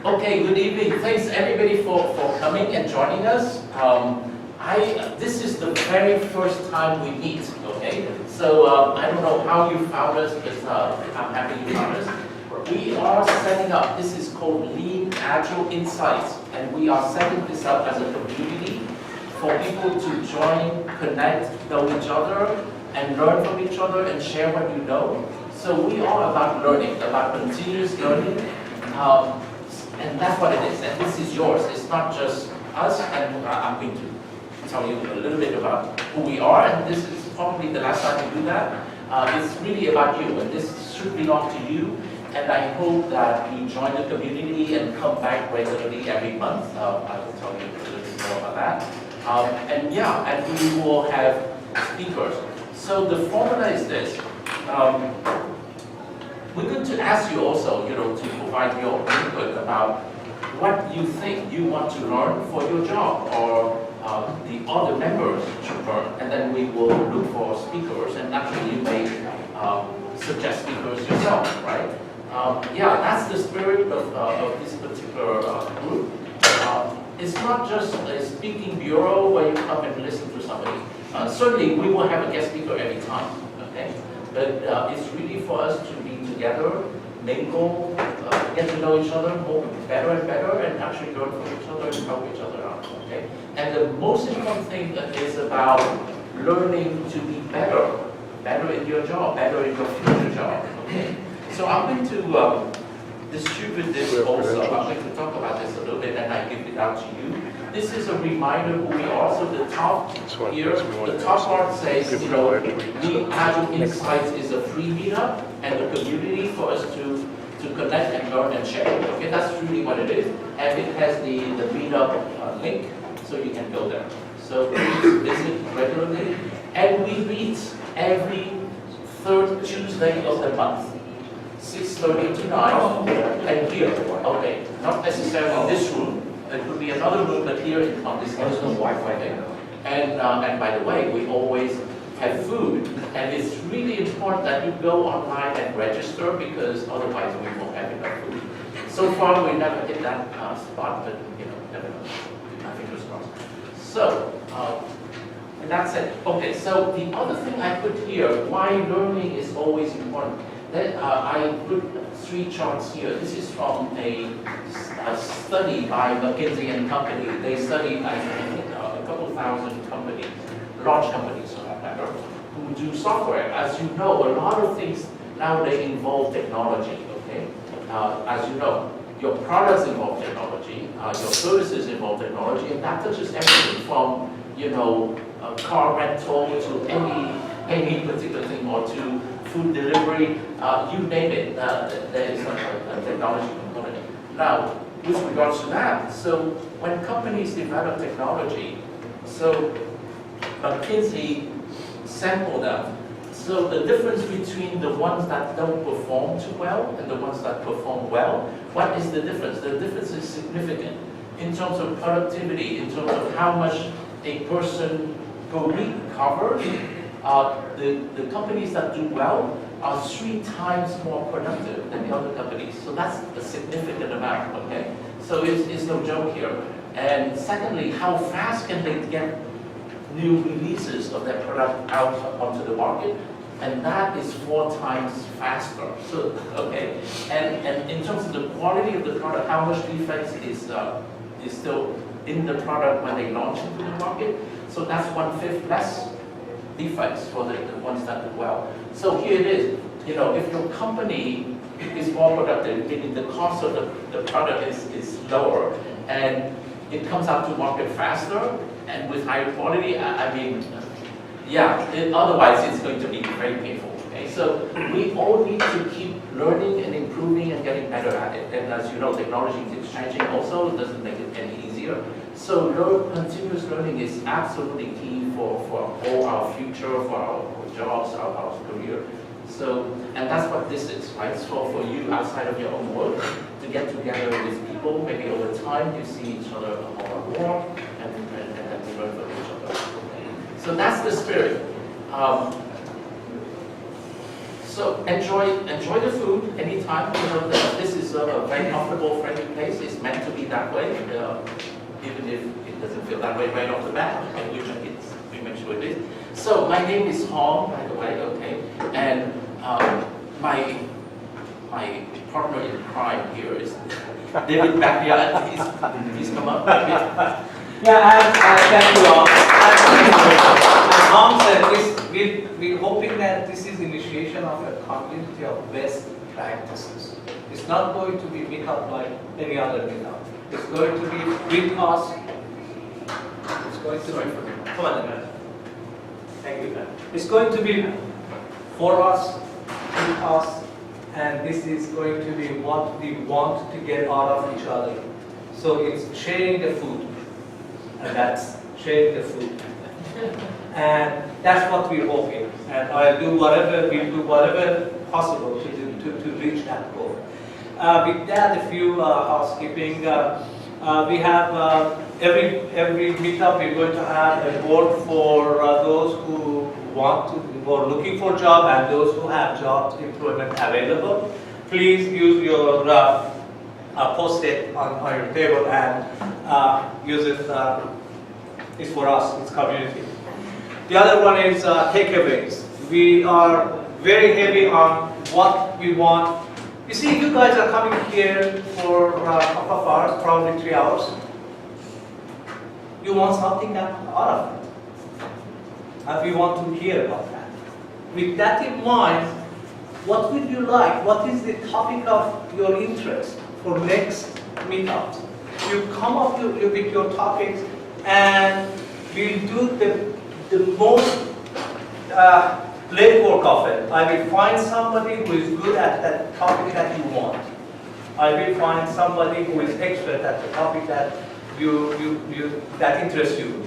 Okay, good evening. Thanks everybody for coming and joining us. This is the very first time we meet, okay? So I don't know how you found us, but I'm happy you found us. We are setting up, this is called LeanAgile Insights, and we are setting this up as a community for people to join, connect, know each other, and learn from each other and share what you know. So we are about learning, about continuous learning. And that's what it is, and this is yours. It's not just us, and I'm going to tell you a little bit about who we are, and this is probably the last time we do that. It's really about you, and this should belong to you, and I hope that you join the community and come back regularly every month. I will tell you a little bit more about that. And yeah, and we will have speakers. So the formula is this. We're going to ask you also, to provide your input about what you think you want to learn for your job or the other members should learn. And then we will look for speakers, and actually you may suggest speakers yourself, right? Yeah, that's the spirit of this particular group. It's not just a speaking bureau where you come and listen to somebody. Certainly we will have a guest speaker every time, okay? But it's really for us to be together, mingle, get to know each other more, better and better, and actually learn from each other and help each other out, okay? And the most important thing is about learning to be better in your job, better in your future job, okay? So I'm going to distribute this also. I'm going to talk about this a little bit, and I give it out to you. This is a reminder who we are. So the top here, the top part says, LeanAgile Insights is a free meetup and a community for us to connect and learn and share. Okay, that's really what it is. And it has the meetup link, so you can go there. So please visit regularly. And we meet every third Tuesday of the month. 6:30 to 9, and here, okay, not necessarily in this room, it could be another room, but here on this there's no Wi-Fi there. And by the way, we always have food, and it's really important that you go online and register, because otherwise we won't have enough food. So far, we never hit that spot, but never know. I think it's crossed. So, and that's it. Okay, so the other thing I put here, why learning is always important. I put 3 charts here. This is from a study by McKinsey and Company. They studied, I think, a couple thousand companies, large companies for that matter, who do software. As you know, a lot of things nowadays involve technology, okay? As you know, your products involve technology, your services involve technology, and that touches everything from, car rental to any particular thing, or to food delivery, you name it, there is a technology component. Now, with regards to that, so when companies develop technology, so McKinsey sampled them. So the difference between the ones that don't perform too well and the ones that perform well, what is the difference? The difference is significant in terms of productivity, in terms of how much a person per week covers. The companies that do well are 3 times more productive than the other companies. So that's a significant amount, okay? So it's no joke here. And secondly, how fast can they get new releases of their product out onto the market? And that is 4 times faster. So, okay. And in terms of the quality of the product, how much defects is still in the product when they launch into the market? So that's 1/5 less defects for the ones that do well. So here it is. If your company is more productive, meaning the cost of the product is lower, and it comes out to market faster and with higher quality, otherwise it's going to be very painful. Okay, so we all need to keep learning and improving and getting better at it. And as you know, technology keeps changing also, it doesn't make it any easier. So continuous learning is absolutely key for all our future, for our jobs, our career. So, and that's what this is, right? So for you outside of your own work, to get together with people, maybe over time you see each other more and more, and then to learn from each other. So that's the spirit. So enjoy the food anytime. This is a very comfortable comfortable, friendly place. It's meant to be that way, even if it doesn't feel that way right off the bat, which we make sure it is. So my name is Hong, by the way, okay, and my partner in crime here is David Backyard. Please come up, David. Yeah, thank you all. As Tom said, we're hoping that this is initiation of a community of best practices. It's not going to be Meetup like any other Meetup. It's going to be with us. It's going to be, come on, man. Thank you, man. It's going to be for us, with us, and this is going to be what we want to get out of each other. So it's sharing the food, and that's sharing the food. And that's what we're hoping. And we'll do whatever possible to reach that goal. With that, a few housekeeping. We have every meetup we're going to have a board for those who are looking for a job and those who have job employment available. Please use your post-it on your table and use it. It's for us, it's community. The other one is takeaways. We are very heavy on what we want. You see, you guys are coming here for a couple of hours, probably 3 hours. You want something out of it. And we want to hear about that. With that in mind, what would you like? What is the topic of your interest for next meetup? You come up with your topics, and we'll do the most legwork of it. I will find somebody who is good at that topic that you want. I will find somebody who is expert at the topic that that interests you.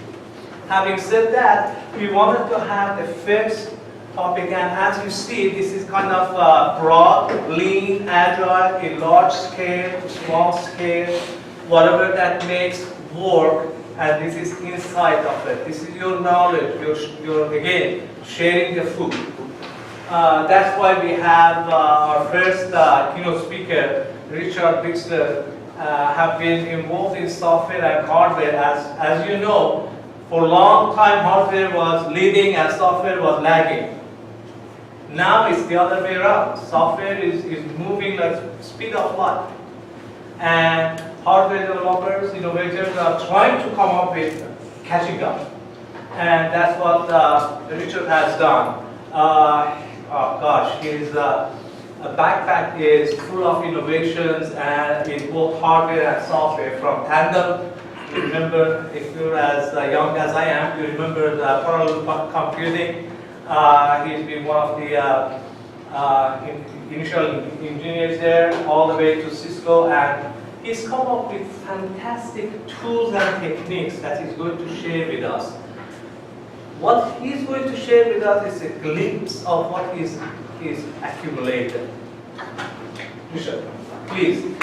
Having said that, we wanted to have the first topic, and as you see, this is kind of broad, lean, agile, in large scale, small scale, whatever that makes work, and this is inside of it. This is your knowledge, you're again, sharing the food. That's why we have our first keynote speaker, Richard Bixler, have been involved in software and hardware. As you know, for a long time hardware was leading and software was lagging. Now it's the other way around. Software is moving like speed of light. And hardware developers, innovators are trying to come up with catching up. And that's what Richard has done. Oh gosh, his backpack is full of innovations and in both hardware and software, from Tandem. You remember, if you're as young as I am, you remember the parallel computing. He's been one of the initial engineers there, all the way to Cisco, and he's come up with fantastic tools and techniques that he's going to share with us. What he's going to share with us is a glimpse of what is accumulated. Richard, please.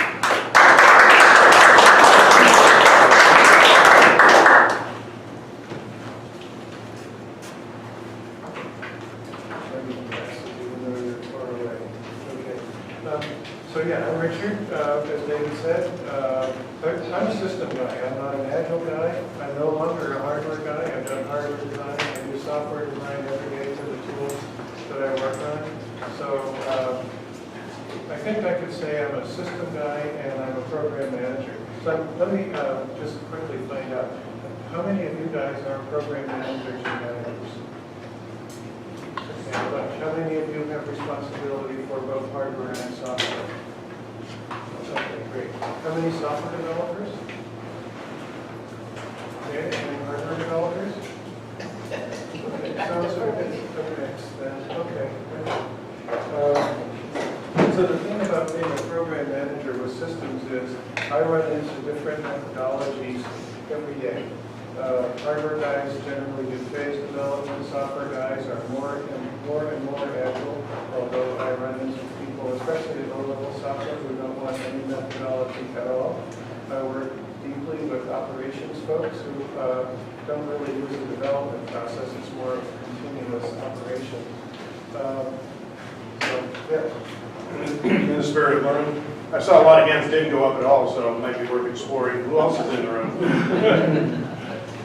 So yeah, I'm Richard, as David said. I'm a system guy. I'm not an Agile guy. I'm no longer a hardware guy. I've done hardware design. I do software design every day for the tools that I work on. So I think I could say I'm a system guy and I'm a program manager. So let me just quickly find out. How many of you guys are program managers and managers? Okay, a bunch. How many of you have responsibility for both hardware and software? Okay, great. How many software developers? Okay, any hardware developers? Okay, sounds good. Okay, so the thing about being a program manager with systems is I run into different methodologies every day. Hardware guys generally do phase development. Software guys are more and more agile, although I run into people, especially at low-level software, who don't want any methodology at all. I work deeply with operations folks who don't really use the development process. It's more of a continuous operation. So, yeah. In the spirit of learning, I saw a lot of hands didn't go up at all, so it might be worth exploring who else is in the room.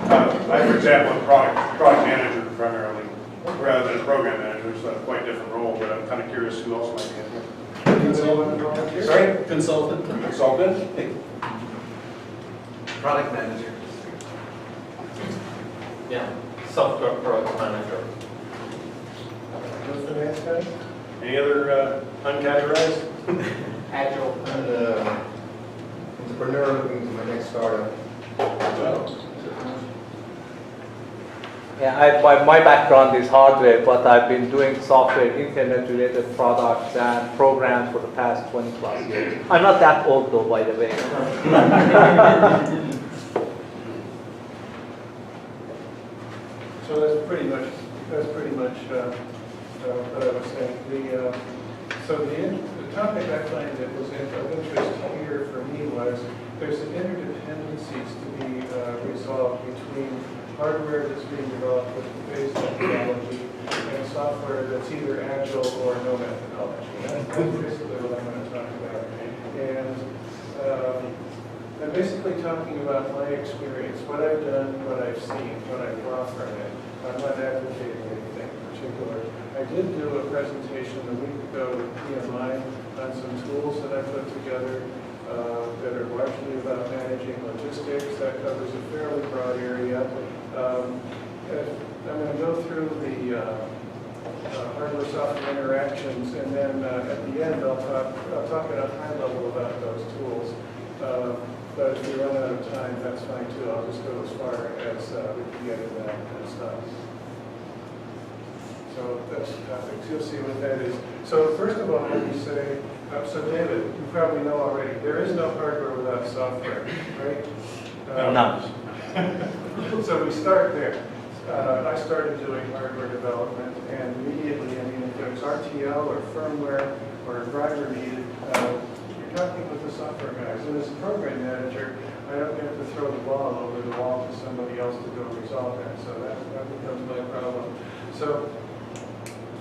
I, for example, am a product manager primarily, rather than a program manager, so a quite different role, but I'm kind of curious who else might be in here. Consultant. Sorry? Consultant. Consultant? Product manager. Yeah, software product manager. No finance guy? Any other uncategorized? Agile. And entrepreneur looking to my next startup. Yeah, my background is hardware, but I've been doing software, internet-related products and programs for the past 20 plus years. I'm not that old though, by the way. So that's pretty much what I was saying. So the topic I find that was of interest here for me was there's interdependencies to be resolved between hardware that's being developed with the phase methodology and software that's either agile or no methodology. That's basically what I'm going to talk about. And I'm basically talking about my experience, what I've done, what I've seen, what I draw from it. I'm not advocating anything in particular. I did do a presentation a week ago with PMI on some tools that I put together that are largely about managing logistics. That covers a fairly broad area. I'm going to go through the hardware-software interactions, and then at the end I'll talk at a high level about those tools. But if we run out of time, that's fine too. I'll just go as far as we can get in that kind of stuff. So that's the topics. You'll see what that is. So first of all, let me say, so David, you probably know already, there is no hardware without software, right? None. So we start there. I started doing hardware development, and immediately, I mean, if there's RTL or firmware or a driver needed, you're talking with the software guys. And as a program manager, I don't get to throw the ball over the wall to somebody else to go resolve that. So that becomes my problem. So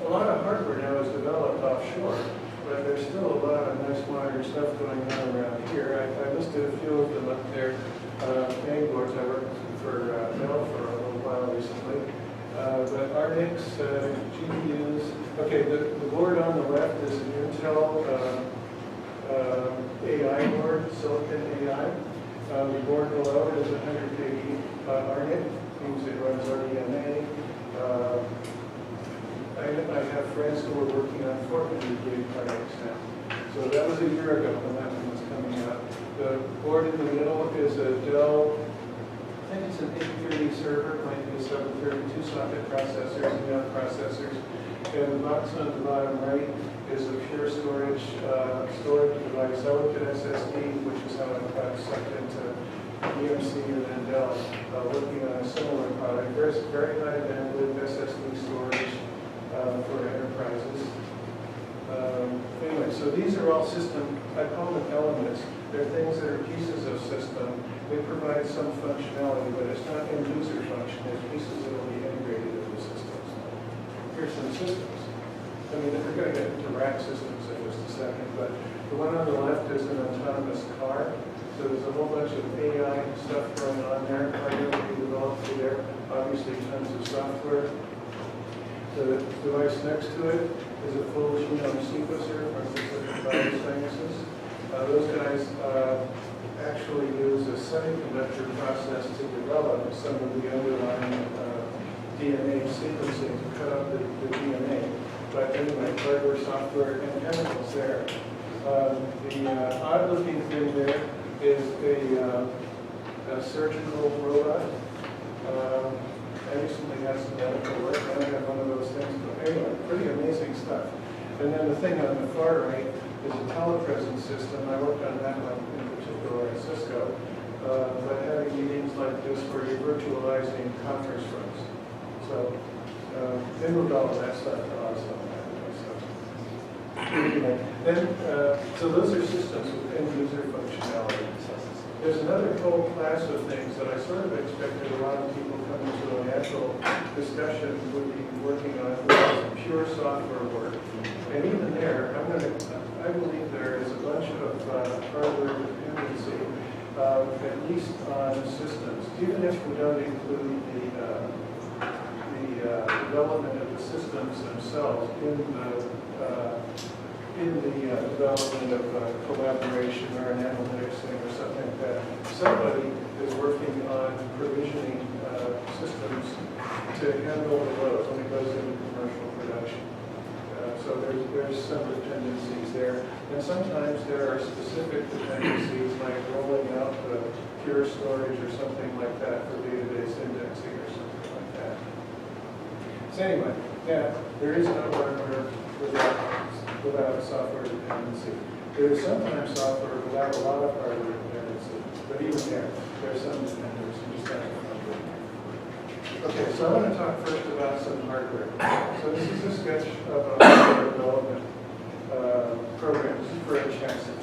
a lot of hardware now is developed offshore, but there's still a lot of nice modern stuff going on around here. I listed a few of them up there. Main boards, I worked for Dell for a little while recently. But RNICs, GPUs. Okay, the board on the left is an Intel AI board, Silicon AI. The board below is a 180 RNIC, means it runs RDMA. I have friends who are working on 400 gig RNICs now. So that was a year ago when that one was coming out. The board in the middle is a Dell, I think it's an 830 server, might be a 732 socket processors, Neon processors. And the box on the bottom right is a pure storage device. I looked at SSD, which is how I got sucked into EMC and then Dell, working on a similar product. There's very high bandwidth SSD storage for enterprises. Anyway, so these are all system, I call them elements. They're things that are pieces of system. They provide some functionality, but it's not end user function. It's pieces that will be integrated into systems. Here's some systems. I mean, we're going to get into rack systems in just a second, but the one on the left is an autonomous car. So there's a whole bunch of AI stuff going on there. Hardware being developed through there. Obviously, tons of software. The device next to it is a full genome sequencer from Pacific Biosciences. Those guys actually use a semiconductor process to develop some of the underlying DNA sequencing to cut up the DNA. But anyway, hardware, software, and chemicals there. The odd-looking thing there is a surgical robot. I recently had some medical work, and I have one of those things. But anyway, pretty amazing stuff. And then the thing on the far right is a telepresence system. I worked on that one in particular at Cisco. But having meetings like this where you're virtualizing conference rooms. So they moved all of that stuff to Oslo. Anyway, then, so those are systems with end user functionality. There's another whole class of things that I sort of expected a lot of people coming to a natural discussion would be working on, which is pure software work. And even there, I I believe there is a bunch of hardware dependency, at least on systems, even if we don't include the development of the systems themselves in the development of collaboration or an analytics thing or something like that. Somebody is working on provisioning systems to handle the load when it goes into commercial production. So there's some dependencies there. And sometimes there are specific dependencies like rolling out the pure storage or something like that for database indexing or something like that. So anyway, yeah, there is no hardware without software dependency. There is sometimes software without a lot of hardware dependency, but even there's some dependency. You just have to remember. Okay, so I want to talk first about some hardware. So this is a sketch of a hardware development program. This is for a chassis.